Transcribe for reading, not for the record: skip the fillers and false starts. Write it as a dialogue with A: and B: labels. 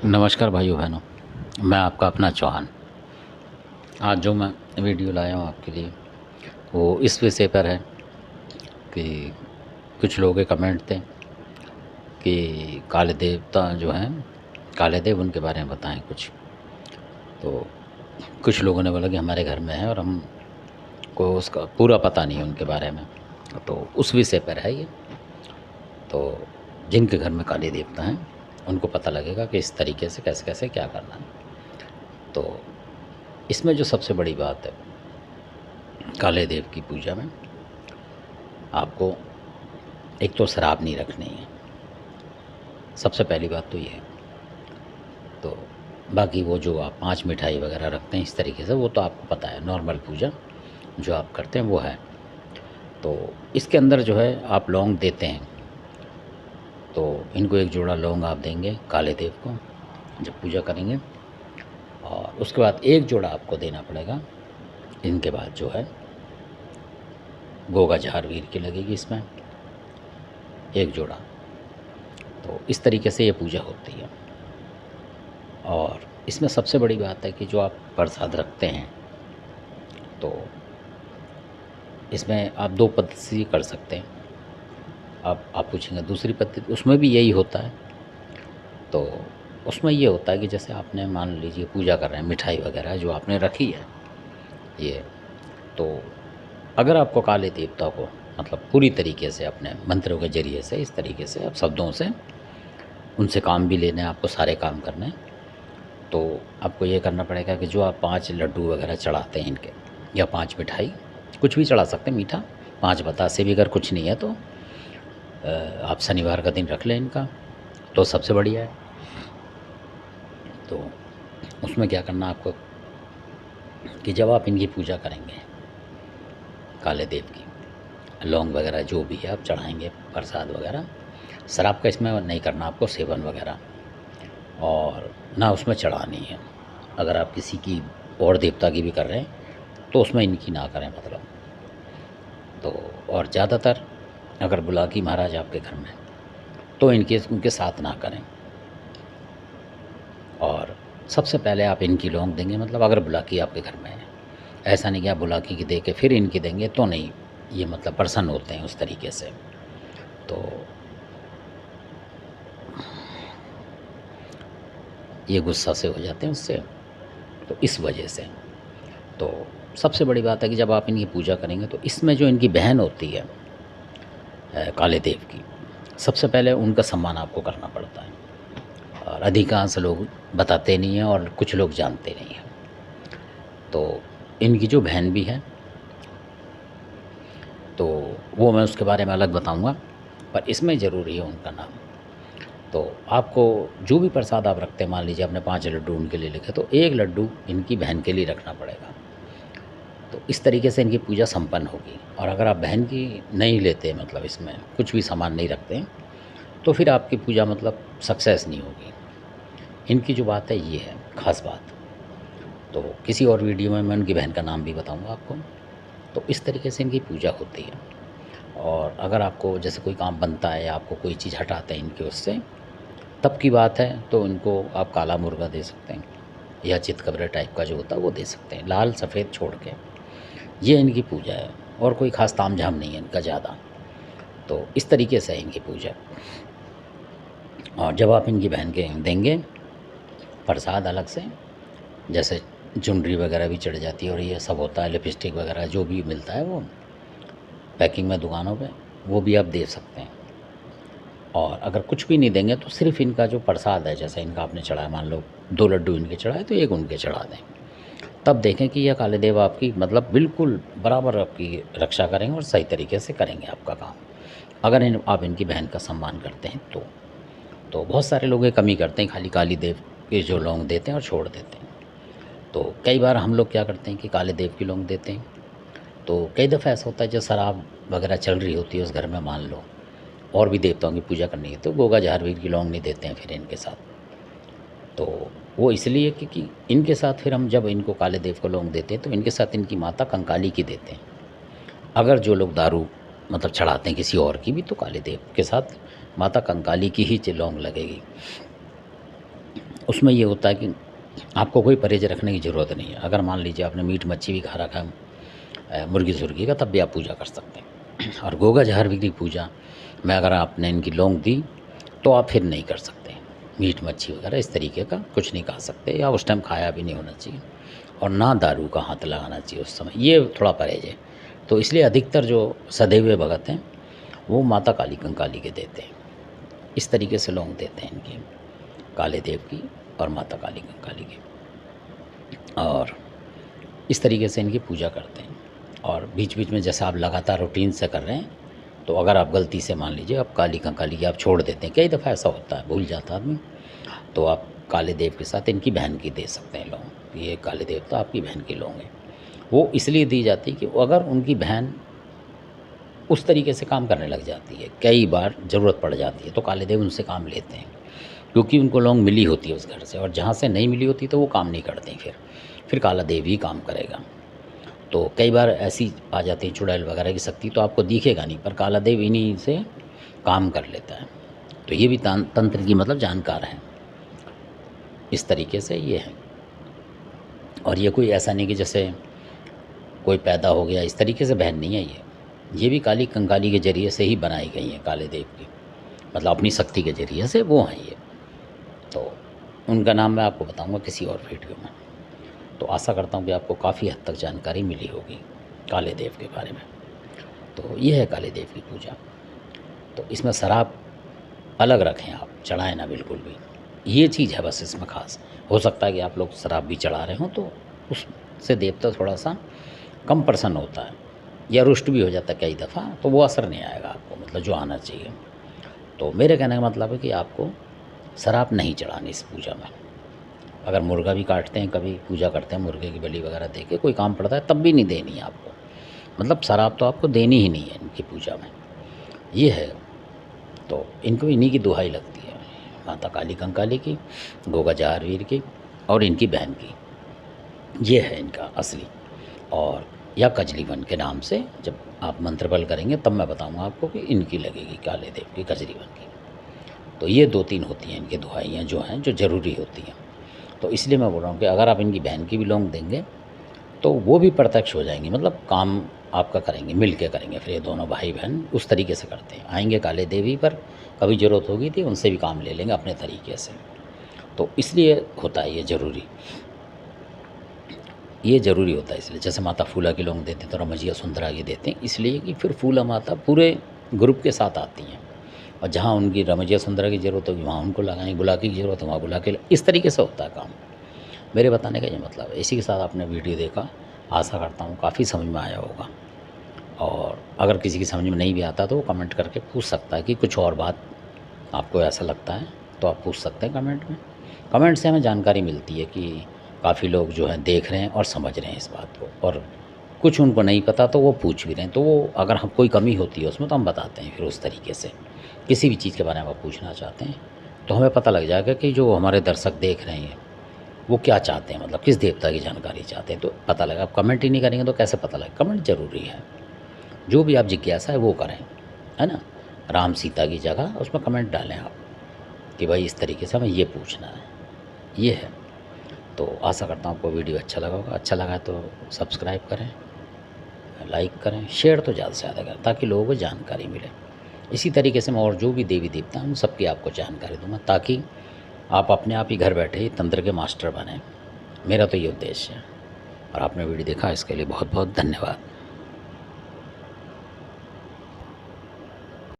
A: नमस्कार भाइयों बहनों। मैं आपका अपना चौहान। आज जो मैं वीडियो लाया हूँ आपके लिए वो इस विषय पर है कि कुछ लोगों के कमेंट थे कि काले देवता जो हैं, काले देव, उनके बारे में बताएं कुछ। तो कुछ लोगों ने बोला कि हमारे घर में है और हमको उसका पूरा पता नहीं है उनके बारे में। तो उस विषय पर है ये। तो जिनके घर में काले देवता हैं उनको पता लगेगा कि इस तरीके से कैसे कैसे क्या करना है। तो इसमें जो सबसे बड़ी बात है काले देव की पूजा में, आपको एक तो शराब नहीं रखनी है, सबसे पहली बात तो ये है। तो बाकी वो जो आप 5 मिठाई वगैरह रखते हैं इस तरीके से, वो तो आपको पता है, नॉर्मल पूजा जो आप करते हैं वो है। तो इसके अंदर जो है आप लौंग देते हैं, तो इनको एक जोड़ा लौंग आप देंगे काले देव को जब पूजा करेंगे। और उसके बाद एक जोड़ा आपको देना पड़ेगा। इनके बाद जो है गोगा झार वीर की लगेगी इसमें एक जोड़ा। तो इस तरीके से ये पूजा होती है। और इसमें सबसे बड़ी बात है कि जो आप प्रसाद रखते हैं, तो इसमें आप 2 पद्धति से कर सकते हैं। अब आप पूछेंगे दूसरी पद्धति, उसमें भी यही होता है। तो उसमें ये होता है कि जैसे आपने मान लीजिए पूजा कर रहे हैं, मिठाई वगैरह जो आपने रखी है ये, तो अगर आपको काले देवता को मतलब पूरी तरीके से अपने मंत्रों के ज़रिए से इस तरीके से आप शब्दों से उनसे काम भी लेने हैं, आपको सारे काम करने हैं, तो आपको ये करना पड़ेगा कि जो आप 5 लड्डू वगैरह चढ़ाते हैं इनके, या 5 मिठाई कुछ भी चढ़ा सकते हैं मीठा, 5 बतासे भी अगर कुछ नहीं है तो आप शनिवार का दिन रख लें इनका, तो सबसे बढ़िया है। तो उसमें क्या करना आपको कि जब आप इनकी पूजा करेंगे काले देव की, लौंग वगैरह जो भी है आप चढ़ाएंगे प्रसाद वगैरह, शराब का इसमें नहीं करना आपको सेवन वगैरह, और ना उसमें चढ़ानी है। अगर आप किसी की और देवता की भी कर रहे हैं तो उसमें इनकी ना करें मतलब। तो और ज़्यादातर अगर बुलाकी महाराज आपके घर में, तो उनके साथ ना करें। और सबसे पहले आप इनकी लौंग देंगे, मतलब अगर बुलाकी आपके घर में है, ऐसा नहीं कि आप बुलाकी की दे के फिर इनकी देंगे, तो नहीं, ये मतलब प्रसन्न होते हैं उस तरीके से। तो ये गुस्सा से हो जाते हैं उससे, तो इस वजह से। तो सबसे बड़ी बात है कि जब आप इनकी पूजा करेंगे तो इसमें जो इनकी बहन होती है काले देव की, सबसे पहले उनका सम्मान आपको करना पड़ता है। और अधिकांश लोग बताते नहीं हैं और कुछ लोग जानते नहीं हैं। तो इनकी जो बहन भी है, तो वो मैं उसके बारे में अलग बताऊंगा, पर इसमें ज़रूरी है उनका नाम। तो आपको जो भी प्रसाद आप रखते हैं, मान लीजिए आपने 5 लड्डू उनके लिए लिखे, तो 1 लड्डू इनकी बहन के लिए रखना पड़ेगा। तो इस तरीके से इनकी पूजा संपन्न होगी। और अगर आप बहन की नहीं लेते, मतलब इसमें कुछ भी सामान नहीं रखते हैं, तो फिर आपकी पूजा मतलब सक्सेस नहीं होगी। इनकी जो बात है ये है ख़ास बात। तो किसी और वीडियो में मैं उनकी बहन का नाम भी बताऊंगा आपको। तो इस तरीके से इनकी पूजा होती है। और अगर आपको जैसे कोई काम बनता है या आपको कोई चीज़ हटाते हैं इनके उससे, तब की बात है, तो इनको आप काला मुर्गा दे सकते हैं या चितकबरे टाइप का जो होता है वो दे सकते हैं, लाल सफ़ेद छोड़ के। ये इनकी पूजा है और कोई ख़ास तामझाम नहीं है इनका ज़्यादा। तो इस तरीके से है इनकी पूजा। और जब आप इनकी बहन के देंगे प्रसाद अलग से, जैसे चुनरी वगैरह भी चढ़ जाती है और ये सब होता है, लिपस्टिक वगैरह जो भी मिलता है वो पैकिंग में दुकानों पे, वो भी आप दे सकते हैं। और अगर कुछ भी नहीं देंगे तो सिर्फ़ इनका जो प्रसाद है, जैसे इनका आपने चढ़ाया, मान लो 2 लड्डू इनके चढ़ाए तो 1 उनके चढ़ा दें। तब देखें कि यह काले देव आपकी मतलब बिल्कुल बराबर आपकी रक्षा करेंगे और सही तरीके से करेंगे आपका काम, अगर आप इनकी बहन का सम्मान करते हैं तो। बहुत सारे लोग ये कमी करते हैं, खाली काली देव के जो लौंग देते हैं और छोड़ देते हैं। तो कई बार हम लोग क्या करते हैं कि काले देव की लौंग देते हैं, तो कई दफ़ा ऐसा होता है जो शराब वगैरह चल रही होती है उस घर में, मान लो और भी देवताओं की पूजा करनी है, तो गोगा झारवीर की लौंग नहीं देते हैं फिर इनके साथ। तो वो इसलिए क्योंकि इनके साथ फिर हम जब इनको काले देव को लौंग देते हैं तो इनके साथ इनकी माता कंकाली की देते हैं। अगर जो लोग दारू मतलब चढ़ाते हैं किसी और की भी, तो काले देव के साथ माता कंकाली की ही लौंग लगेगी। उसमें ये होता है कि आपको कोई परहेज रखने की ज़रूरत नहीं है। अगर मान लीजिए आपने मीट मच्छी भी खा रखा है मुर्गी सुर्गी का, तब भी आप पूजा कर सकते हैं। और गोगा जहर की पूजा में अगर आपने इनकी लौंग दी तो आप फिर नहीं कर सकते। मीट मच्छी वगैरह इस तरीके का कुछ नहीं खा सकते, या उस टाइम खाया भी नहीं होना चाहिए, और ना दारू का हाथ लगाना चाहिए उस समय। ये थोड़ा परहेज है। तो इसलिए अधिकतर जो सधे हुए भगत हैं वो माता काली कंकाली के देते हैं। इस तरीके से लौंग देते हैं इनकी, काले देव की और माता काली कंकाली की, और इस तरीके से इनकी पूजा करते हैं। और बीच बीच में जैसे आप लगातार रूटीन से कर रहे हैं, तो अगर आप गलती से मान लीजिए आप काली कंकाली की आप छोड़ देते हैं, कई दफ़ा ऐसा होता है, भूल जाता आदमी, तो आप काले देव के साथ इनकी बहन की दे सकते हैं लौंग। ये काले देव तो आपकी बहन की लौंग है। वो इसलिए दी जाती है कि अगर उनकी बहन उस तरीके से काम करने लग जाती है, कई बार ज़रूरत पड़ जाती है, तो काले देव उनसे काम लेते हैं, क्योंकि उनको लौंग मिली होती है उस घर से, और जहाँ से नहीं मिली होती तो वो काम नहीं करते फिर काला देव ही काम करेगा। तो कई बार ऐसी आ जाती है चुड़ैल वगैरह की शक्ति, तो आपको दिखेगा नहीं, पर काला देव इन्हीं से काम कर लेता है। तो ये भी तंत्र की मतलब जानकार है। इस तरीके से ये है। और ये कोई ऐसा नहीं कि जैसे कोई पैदा हो गया, इस तरीके से बहन नहीं है ये भी काली कंकाली के ज़रिए से ही बनाई गई हैं काले देव की, मतलब अपनी शक्ति के ज़रिए से वो हैं ये। तो उनका नाम मैं आपको बताऊंगा किसी और वीडियो में। तो आशा करता हूँ कि आपको काफ़ी हद तक जानकारी मिली होगी काले देव के बारे में। तो ये है काले देव की पूजा। तो इसमें शराब अलग रखें, आप चढ़ाएं ना बिल्कुल भी, ये चीज़ है बस इसमें ख़ास। हो सकता है कि आप लोग शराब भी चढ़ा रहे हों तो उससे देवता थोड़ा सा कम प्रसन्न होता है, या रुष्ट भी हो जाता है कई दफ़ा, तो वो असर नहीं आएगा आपको, मतलब जो आना चाहिए। तो मेरे कहने का मतलब है कि आपको शराब नहीं चढ़ानी इस पूजा में। अगर मुर्गा भी काटते हैं, कभी पूजा करते हैं, मुर्गे की बलि वगैरह दे के कोई काम पड़ता है, तब भी नहीं देनी है आपको, मतलब शराब तो आपको देनी ही नहीं है इनकी पूजा में, ये है। तो इनको इन्हीं की दुहाई लगती है, माता काली कंकाली की, गोगा जहारवीर की, और इनकी बहन की। ये है इनका असली। और या कजलीवन के नाम से जब आप मंत्र बल करेंगे तब मैं बताऊंगा आपको कि इनकी लगेगी काले देव की, कजलीवन की। तो ये 2-3 होती हैं इनकी दुहाइयाँ जो हैं, जो ज़रूरी होती हैं। तो इसलिए मैं बोल रहा हूँ कि अगर आप इनकी बहन की भी लौंग देंगे तो वो भी प्रत्यक्ष हो जाएंगी, मतलब काम आपका करेंगे, मिल के करेंगे। फिर ये दोनों भाई बहन उस तरीके से करते हैं, आएंगे काले देवी पर, कभी ज़रूरत होगी थी उनसे भी काम ले लेंगे अपने तरीके से। तो इसलिए होता है ये ज़रूरी होता है। इसलिए जैसे माता फूला की लौंग देते हैं तो रमजिया सुंदरा की देते हैं, इसलिए कि फिर फूला माता पूरे ग्रुप के साथ आती हैं, और जहाँ उनकी रमजिया सुंदरा की ज़रूरत होगी वहाँ उनको लगाएंगे, बुलाकी की ज़रूरत है वहाँ बुला के, इस तरीके से होता है काम। मेरे बताने का ये मतलब है। इसी के साथ आपने वीडियो देखा, आशा करता हूँ काफ़ी समझ में आया होगा। और अगर किसी की समझ में नहीं भी आता तो वो कमेंट करके पूछ सकता है कि कुछ और बात आपको ऐसा लगता है, तो आप पूछ सकते हैं कमेंट में। कमेंट से हमें जानकारी मिलती है कि काफ़ी लोग जो हैं देख रहे हैं और समझ रहे हैं इस बात को, और कुछ उनको नहीं पता तो वो पूछ भी रहे हैं। तो वो अगर हम कोई कमी होती है उसमें तो हम बताते हैं फिर उस तरीके से। किसी भी चीज़ के बारे में आप पूछना चाहते हैं तो हमें पता लग जाएगा कि जो हमारे दर्शक देख रहे हैं वो क्या चाहते हैं, मतलब किस देवता की जानकारी चाहते हैं, तो पता लगा। आप कमेंट ही नहीं करेंगे तो कैसे पता लगेगा? कमेंट ज़रूरी है। जो भी आप जिज्ञासा है वो करें, है ना। राम सीता की जगह उसमें कमेंट डालें आप कि भाई इस तरीके से हमें ये पूछना है, ये है। तो आशा करता हूँ आपको वीडियो अच्छा लगा होगा। अच्छा लगा तो सब्सक्राइब करें, लाइक करें, शेयर तो ज़्यादा से ज़्यादा करें ताकि लोगों को जानकारी मिले। इसी तरीके से मैं और जो भी देवी देवता हैं उन सबकी आपको जानकारी दूँगा, ताकि आप अपने आप ही घर बैठे ही तंत्र के मास्टर बने। मेरा तो ये उद्देश्य है। और आपने वीडियो देखा इसके लिए बहुत बहुत धन्यवाद।